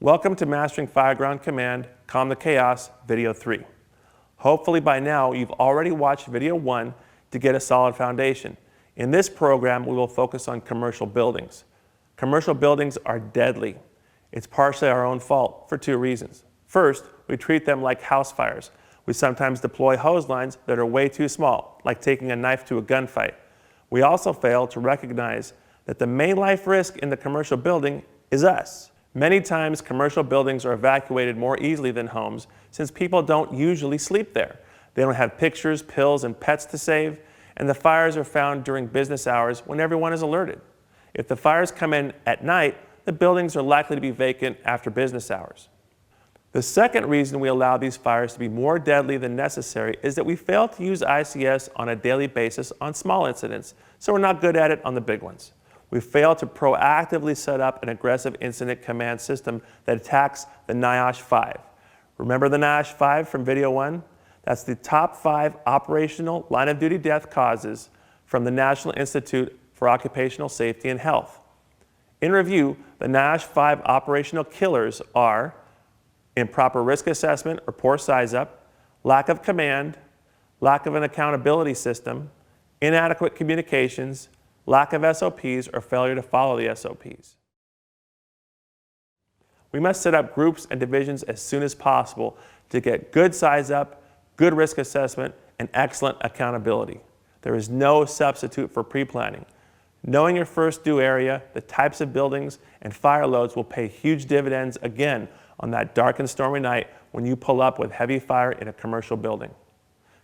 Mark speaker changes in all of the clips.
Speaker 1: Welcome to Mastering Fireground Command, Calm the Chaos, Video 3. Hopefully by now you've already watched Video 1 to get a solid foundation. In this program we will focus on commercial buildings. Commercial buildings are deadly. It's partially our own fault for two reasons. First, we treat them like house fires. We sometimes deploy hose lines that are way too small, like taking a knife to a gunfight. We also fail to recognize that the main life risk in the commercial building is us. Many times commercial buildings are evacuated more easily than homes since people don't usually sleep there. They don't have pictures, pills, and pets to save, and the fires are found during business hours when everyone is alerted. If the fires come in at night, the buildings are likely to be vacant after business hours. The second reason we allow these fires to be more deadly than necessary is that we fail to use ICS on a daily basis on small incidents, so we're not good at it on the big ones. We fail to proactively set up an aggressive incident command system that attacks the NIOSH 5. Remember the NIOSH 5 from Video 1? That's the top 5 operational line of duty death causes from the National Institute for Occupational Safety and Health. In review, the NIOSH 5 operational killers are improper risk assessment or poor size up, lack of command, lack of an accountability system, inadequate communications, lack of SOPs, or failure to follow the SOPs. We must set up groups and divisions as soon as possible to get good size up, good risk assessment, and excellent accountability. There is no substitute for pre-planning. Knowing your first due area, the types of buildings, and fire loads will pay huge dividends again on that dark and stormy night when you pull up with heavy fire in a commercial building.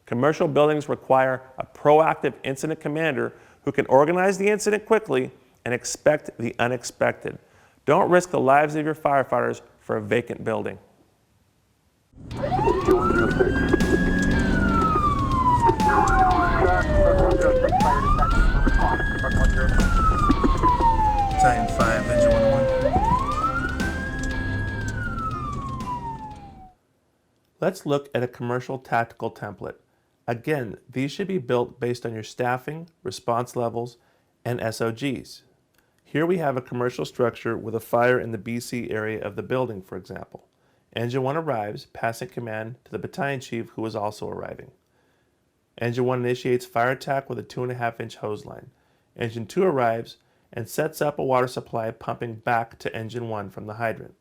Speaker 1: Commercial buildings require a proactive incident commander who can organize the incident quickly and expect the unexpected. Don't risk the lives of your firefighters for a vacant building.
Speaker 2: Battalion 5, Engine 101.
Speaker 1: Let's look at a commercial tactical template. Again, these should be built based on your staffing, response levels, and SOGs. Here we have a commercial structure with a fire in the BC area of the building, for example. Engine 1 arrives, passing command to the battalion chief who is also arriving. Engine 1 initiates fire attack with a 2.5-inch hose line. Engine 2 arrives and sets up a water supply pumping back to Engine 1 from the hydrant.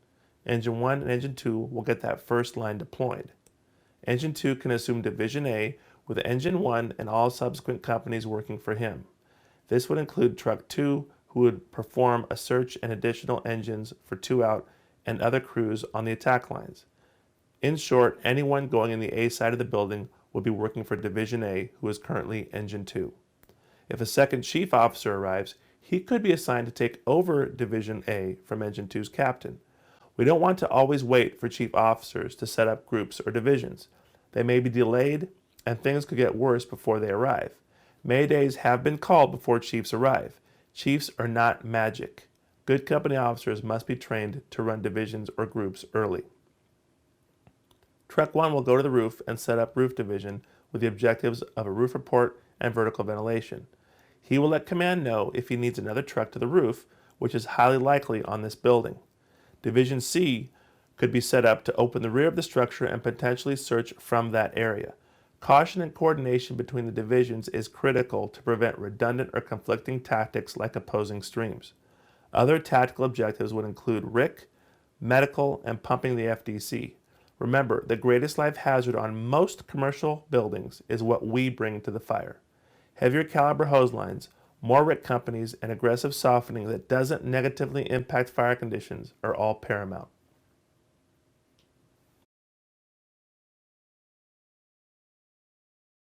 Speaker 1: Engine 1 and Engine 2 will get that first line deployed. Engine 2 can assume Division A with Engine 1 and all subsequent companies working for him. This would include Truck 2, who would perform a search and additional engines for 2 out and other crews on the attack lines. In short, anyone going in the A side of the building would be working for Division A, who is currently Engine 2. If a second chief officer arrives, he could be assigned to take over Division A from Engine 2's captain. We don't want to always wait for chief officers to set up groups or divisions. They may be delayed and things could get worse before they arrive. Maydays have been called before chiefs arrive. Chiefs are not magic. Good company officers must be trained to run divisions or groups early. Truck 1 will go to the roof and set up roof division with the objectives of a roof report and vertical ventilation. He will let command know if he needs another truck to the roof, which is highly likely on this building. Division C could be set up to open the rear of the structure and potentially search from that area. Caution and coordination between the divisions is critical to prevent redundant or conflicting tactics like opposing streams. Other tactical objectives would include RIC, medical, and pumping the FDC. Remember, the greatest life hazard on most commercial buildings is what we bring to the fire. Heavier caliber hose lines, more RIC companies, and aggressive softening that doesn't negatively impact fire conditions are all paramount.